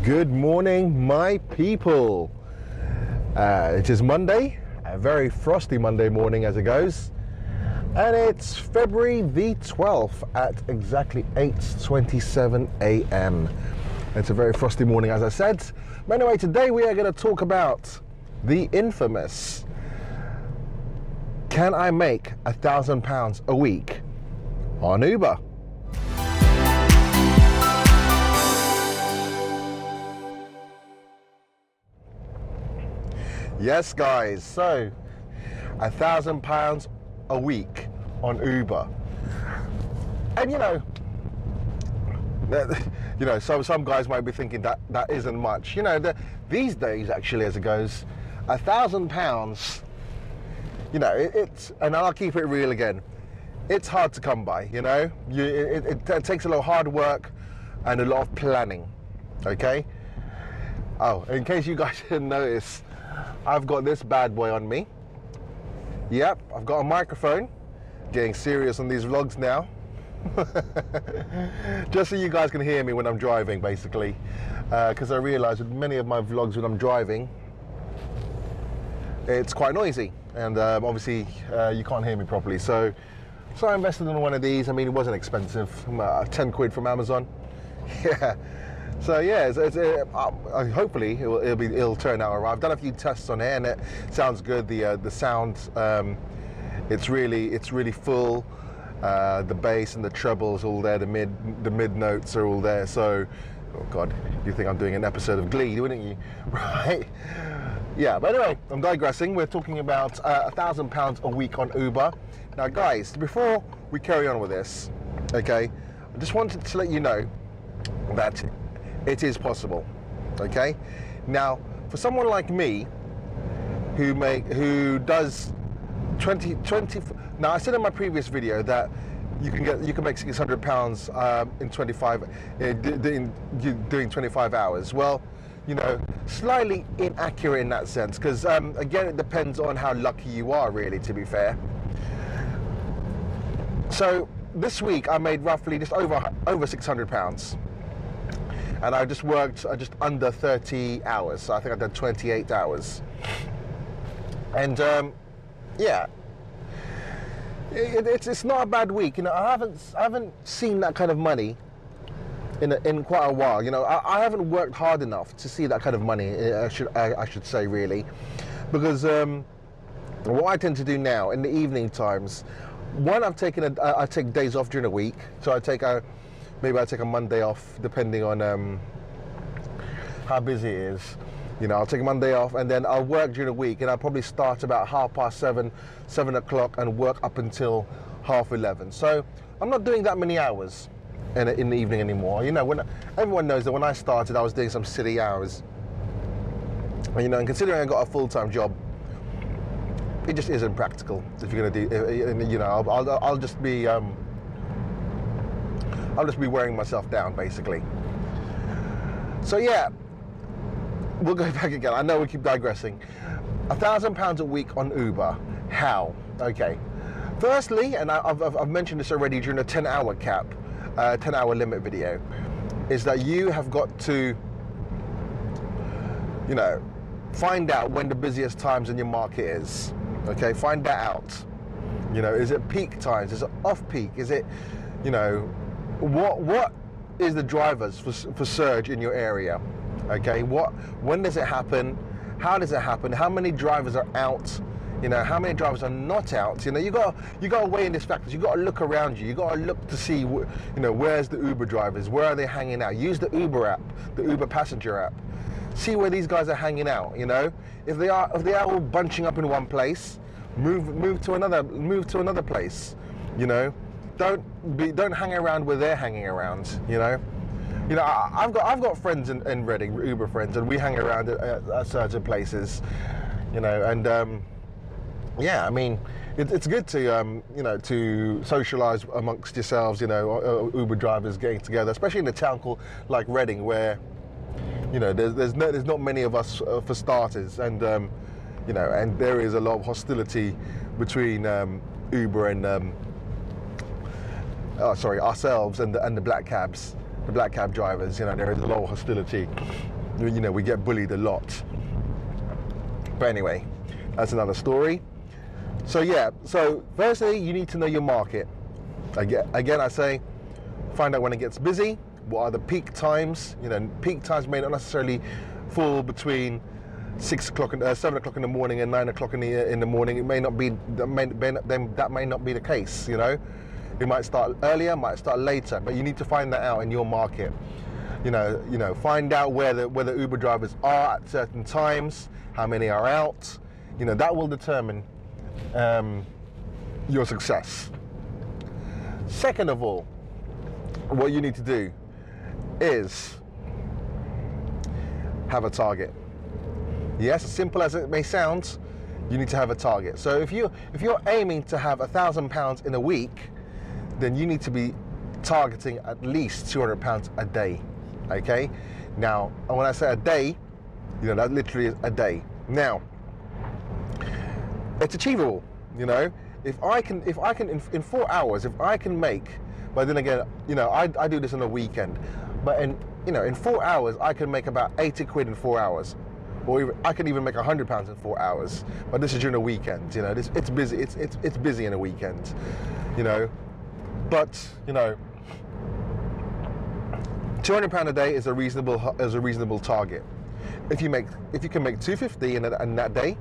Good morning, my people. It is Monday, a very frosty Monday morning as it goes, and it's February the 12th at exactly 8:27 a.m. It's a very frosty morning, as I said. But anyway, today we are going to talk about the infamous, can I make £1,000 a week on Uber? Yes, guys, so £1,000 a week on Uber. And some guys might be thinking that isn't much. These days, actually, as it goes, £1,000, it's, and I'll keep it real again, it's hard to come by, it takes a lot of hard work and a lot of planning, okay? Oh, in case you guys didn't notice, I've got this bad boy on me. Yep, I've got a microphone. Getting serious on these vlogs now. Just so you guys can hear me when I'm driving, basically. Because I realise with many of my vlogs when I'm driving, it's quite noisy. And obviously, you can't hear me properly. So I invested in one of these. I mean, it wasn't expensive. 10 quid from Amazon. Yeah. So yeah, hopefully it'll turn out alright. I've done a few tests on it, and it sounds good. The sound, it's really full. The bass and the trebles all there. The mid notes are all there. So, oh God, you think I'm doing an episode of Glee, wouldn't you? Right? Yeah. But anyway, I'm digressing. We're talking about £1,000 a week on Uber. Now, guys, before we carry on with this, okay, I just wanted to let you know that it is possible, okay? Now, for someone like me, who does 20. Now, I said in my previous video that you can make £600 in 25 doing 25 hours. Well, slightly inaccurate in that sense, because again, it depends on how lucky you are, really, to be fair. So this week I made roughly just over £600. And I just worked just under 30 hours. So I think I did 28 hours. And yeah, it's not a bad week. I haven't seen that kind of money in quite a while. I haven't worked hard enough to see that kind of money. I should say, really, because what I tend to do now in the evening times, one, I take days off during the week. So maybe I take a Monday off, depending on how busy it is. I'll take a Monday off, and then I'll work during the week, and I'll probably start about 7:30, 7 o'clock, and work up until 10:30. So I'm not doing that many hours in the evening anymore. When everyone knows that when I started, I was doing some silly hours. And considering I got a full-time job, it just isn't practical. If you're gonna do, I'll just be wearing myself down, basically. So yeah, we'll go back again. I know we keep digressing. £1,000 a week on Uber. How? Okay. Firstly, and I've mentioned this already during the 10-hour cap, 10-hour limit video, is that you have got to, find out when the busiest times in your market is. Okay, find that out. Is it peak times? Is it off-peak? Is it, what is the drivers for surge in your area? Okay, when does it happen? How does it happen? How many drivers are out? How many drivers are not out? You got to weigh in these factors. You got to look around you. You got to look to see where's the Uber drivers? Where are they hanging out? Use the Uber app, the Uber passenger app. See where these guys are hanging out. If they are all bunching up in one place, move to another place. Don't hang around where they're hanging around. I've got friends in Reading, Uber friends, and we hang around at certain places. And yeah, I mean, it's good to to socialise amongst yourselves. Uber drivers getting together, especially in a town called like Reading, where there's not many of us for starters, and and there is a lot of hostility between Uber and ourselves and the black cabs. the black cab drivers, you know, there is a lot of hostility. You know, we get bullied a lot. But anyway, that's another story. So yeah, so firstly, you need to know your market. Again, I say, find out when it gets busy. What are the peak times? You know, peak times may not necessarily fall between 6 o'clock and 7 o'clock in the morning and 9 o'clock in the morning. It may not be that may not be the case. You know, it might start earlier, might start later, but you need to find that out in your market. You know, find out where the Uber drivers are at certain times, how many are out. You know, that will determine your success. Second of all, what you need to do is have a target. Yes, as simple as it may sound, you need to have a target. So if you're aiming to have £1,000 in a week, then you need to be targeting at least £200 a day. Okay. Now, when I say a day, you know, that literally is a day. Now, it's achievable. You know, if I can in 4 hours, if I can make, but then again, you know, I do this on a weekend, but in 4 hours I can make about 80 quid in 4 hours, or even, I can even make £100 in 4 hours. But this is during the weekend. You know, it's busy. It's busy in a weekend. You know, but you know, £200 a day is a reasonable target. If you can make 250 in that day,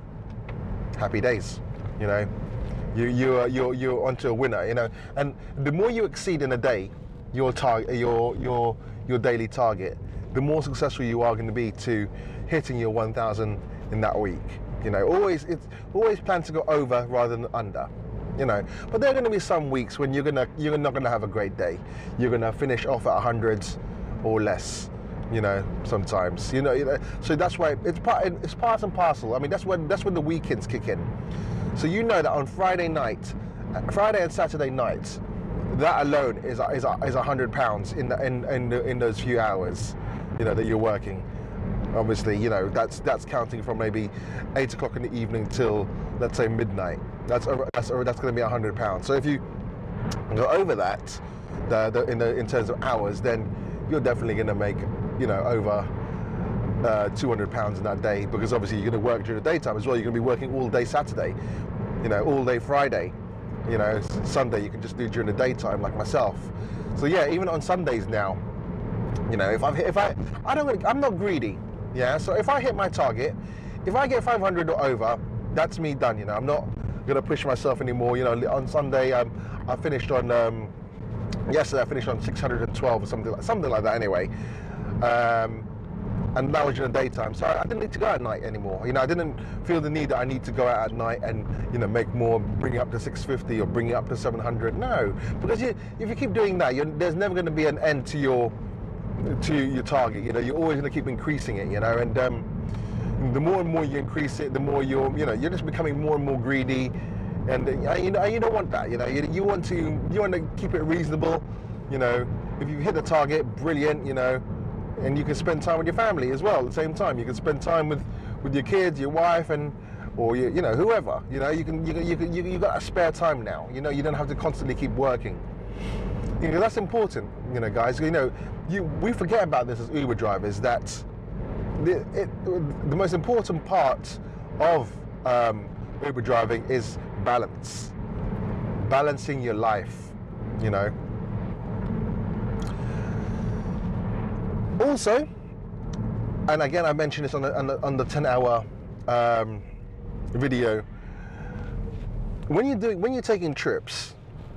happy days. You know, you're onto a winner. You know, and the more you exceed in a day, your daily target, the more successful you are going to be to hitting your 1,000 in that week. You know, always plan to go over rather than under. You know, but there are going to be some weeks when you're not gonna have a great day. You're gonna finish off at 100 or less. You know, sometimes. You know, so that's why it's part and parcel. I mean, that's when the weekends kick in. So you know that on Friday and Saturday night, that alone is £100 in those few hours, you know, that you're working. Obviously, you know, that's counting from maybe 8 o'clock in the evening till, let's say, midnight. That's going to be £100. So if you go over that, in terms of hours, then you're definitely going to make, you know, over £200 in that day, because obviously you're going to work during the daytime as well. You're going to be working all day Saturday, you know, all day Friday. You know, Sunday you can just do during the daytime, like myself. So yeah, even on Sundays now, you know, I'm not greedy. Yeah, so if I hit my target, if I get 500 or over, that's me done. You know, I'm not gonna push myself anymore. You know, on Sunday I finished on yesterday I finished on 612 or something like that. Anyway, and that was during the daytime, so I didn't need to go at night anymore. You know, I didn't feel the need that I need to go out at night and, you know, make more, bring it up to 650 or bring it up to 700. No, because if you keep doing that, there's never going to be an end to your target. You know, you're always going to keep increasing it. You know, and the more and more you increase it, the more you're just becoming more and more greedy, and you don't want that. You know, you want to keep it reasonable. You know, if you hit the target, brilliant. You know. And you can spend time with your family as well at the same time. You can spend time with your kids, your wife, or you know, whoever. You know, you got a spare time now. You know, you don't have to constantly keep working. You know, that's important. You know, guys. You know, we forget about this as Uber drivers, that the most important part of Uber driving is balance, balancing your life. You know. Also, and again, I mentioned this on the 10-hour video. When you're taking trips,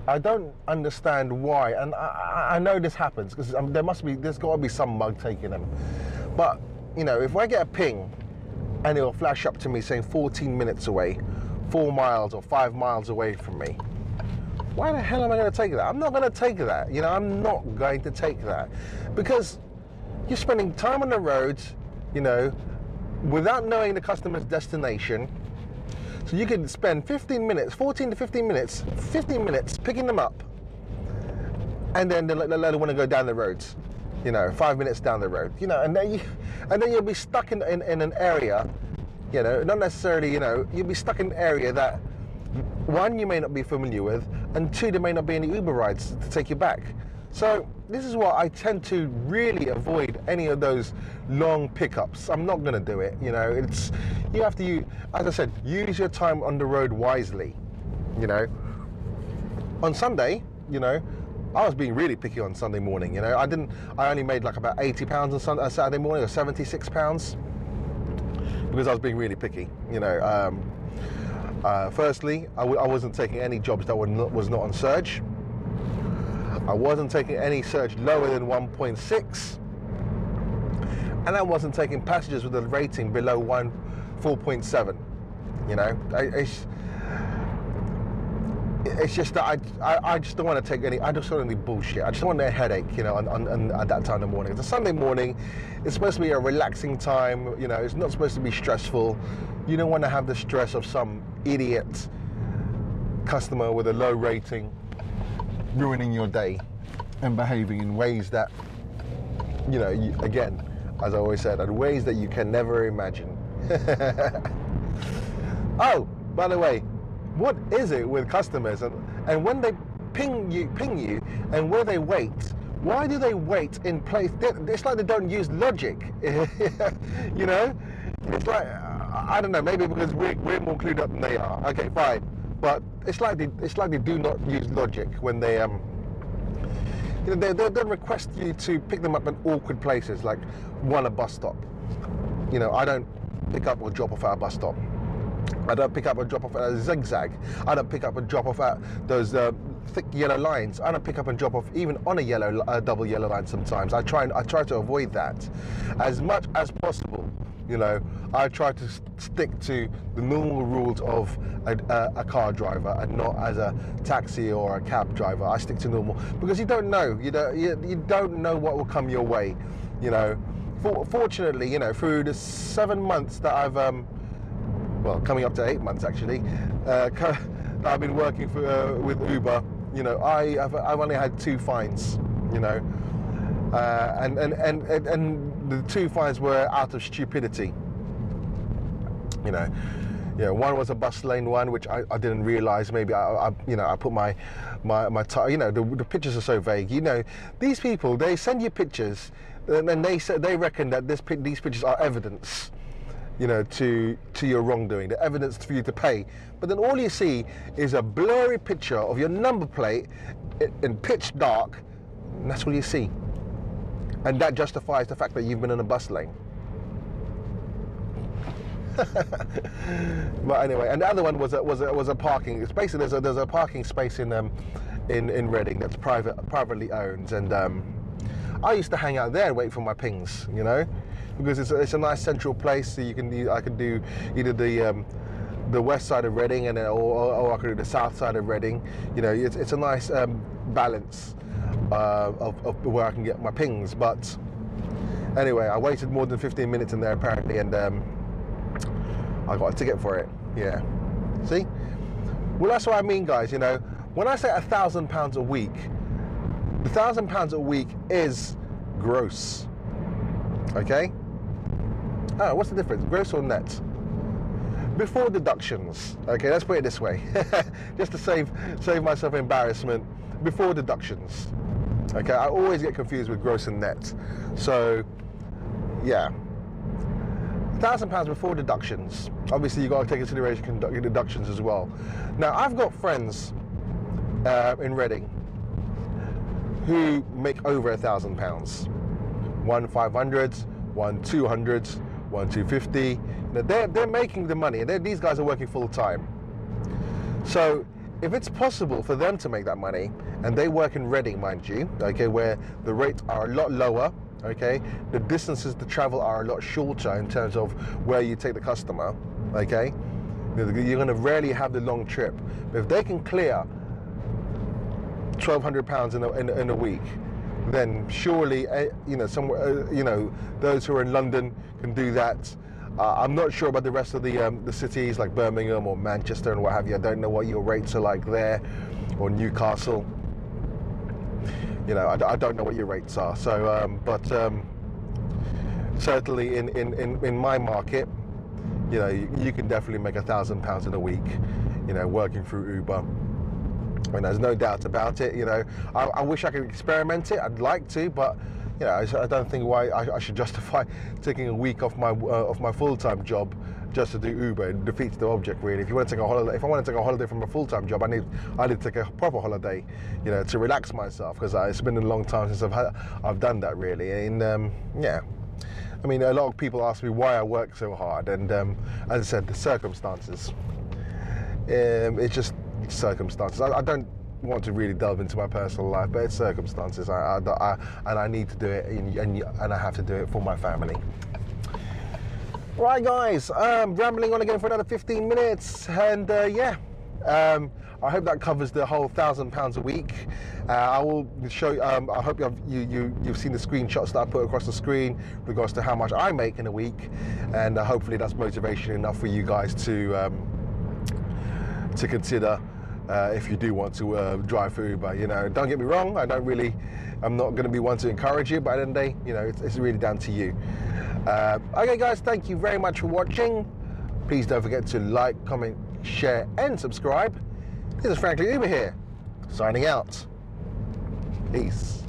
I don't understand why, and I know this happens because there's got to be some mug taking them. But you know, if I get a ping and it'll flash up to me saying 14 minutes away, 4 miles or 5 miles away from me, why the hell am I going to take that? I'm not going to take that. You know, I'm not going to take that, because you're spending time on the roads, you know, without knowing the customer's destination. So you could spend 14 to 15 minutes picking them up, and then they want to go down the roads, you know, 5 minutes down the road, you know, and then you'll be stuck in an area, you know, not necessarily, you know, you'll be stuck in an area that, one, you may not be familiar with, and two, there may not be any Uber rides to take you back. So this is why I tend to really avoid any of those long pickups. I'm not going to do it. You know, you have to, as I said, use your time on the road wisely. You know, on Sunday, you know, I was being really picky on Sunday morning. You know, I only made like about £80 on Saturday morning, or £76, because I was being really picky. You know, firstly, I wasn't taking any jobs that was not on surge. I wasn't taking any surge lower than 1.6, and I wasn't taking passengers with a rating below 4.7. You know, it's just that I just don't want to take any. I just don't want any bullshit. I just don't want a headache. You know, on at that time in the morning. It's a Sunday morning. It's supposed to be a relaxing time. You know, it's not supposed to be stressful. You don't want to have the stress of some idiot customer with a low rating ruining your day and behaving in ways that, you know, again, as I always said, in ways that you can never imagine. Oh, by the way, what is it with customers and when they ping you and where they wait? Why do they wait in place? It's like they don't use logic. You know, it's like, I don't know, maybe because we're more clued up than they are. Okay, fine, but it's like they do not use logic when they you know, they'll request you to pick them up in awkward places, like a bus stop. You know, I don't pick up or drop off at a bus stop. I don't pick up and drop off at a zigzag. I don't pick up and drop off at those thick yellow lines. I don't pick up and drop off even on a double yellow line sometimes. I try to avoid that as much as possible. You know, I try to stick to the normal rules of a car driver and not as a taxi or a cab driver. I stick to normal because you don't know. You don't know what will come your way. You know, fortunately, you know, through the 7 months that I've well, coming up to 8 months actually, that I've been working with Uber. You know, I've only had 2 fines. You know, and the 2 fines were out of stupidity. You know, one was a bus lane one, which I didn't realise. Maybe I put my you know, the pictures are so vague. You know, these people, they send you pictures, and they reckon that these pictures are evidence, you know, to your wrongdoing, the evidence for you to pay. But then all you see is a blurry picture of your number plate in pitch dark, and that's all you see. And that justifies the fact that you've been in a bus lane. But anyway, and the other one was a parking. It's basically there's a parking space in Reading that's privately owned, and I used to hang out there and wait for my pings, you know, because it's a nice central place. So I could do either the west side of Reading or I could do the south side of Reading. You know, it's a nice balance of where I can get my pings. But anyway, I waited more than 15 minutes in there apparently, and I got a ticket for it. Yeah, see? Well, that's what I mean, guys. You know, when I say £1,000 a week, the £1,000 a week is gross. Okay? Oh, what's the difference? Gross or net? Before deductions. Okay, let's put it this way. Just to save myself embarrassment. Before deductions. Okay, I always get confused with gross and net. So, yeah. £1,000 before deductions. Obviously, you got to take into consideration deductions as well. Now, I've got friends in Reading who make over £1,000. One 500, one 200, one 250. You know, they're making the money, and these guys are working full time. So, if it's possible for them to make that money, and they work in Reading, mind you, okay, where the rates are a lot lower. Okay, the distances to travel are a lot shorter in terms of where you take the customer. Okay, you're going to rarely have the long trip. But if they can clear £1,200 in a week, then surely you know, somewhere you know, those who are in London can do that. I'm not sure about the rest of the cities like Birmingham or Manchester and what have you. I don't know what your rates are like there, or Newcastle. You know, I don't know what your rates are. So, but certainly in my market, you know, you can definitely make £1,000 in a week, you know, working through Uber. I mean, there's no doubt about it. You know, I wish I could experiment it. I'd like to, but you know, I don't think why I should justify taking a week off my full-time job just to do Uber. It defeats the object, really. If you want to take a holiday, if I want to take a holiday from a full-time job, I need to take a proper holiday, you know, to relax myself, because it's been a long time since I've done that, really. And yeah, I mean, a lot of people ask me why I work so hard, and as I said, the circumstances. It's just circumstances. I don't want to really delve into my personal life, but it's circumstances. And I need to do it, and I have to do it for my family. Right, guys, rambling on again for another 15 minutes, and yeah, I hope that covers the whole £1,000 a week. I will show you. I hope you've seen the screenshots that I put across the screen with regards to how much I make in a week, and hopefully that's motivation enough for you guys to consider if you do want to drive for Uber. You know, don't get me wrong. I'm not going to be one to encourage you, but at the end of the day, you know, it's really down to you. Okay, guys, thank you very much for watching. Please don't forget to like, comment, share, and subscribe. This is Frankly Uber here, signing out. Peace.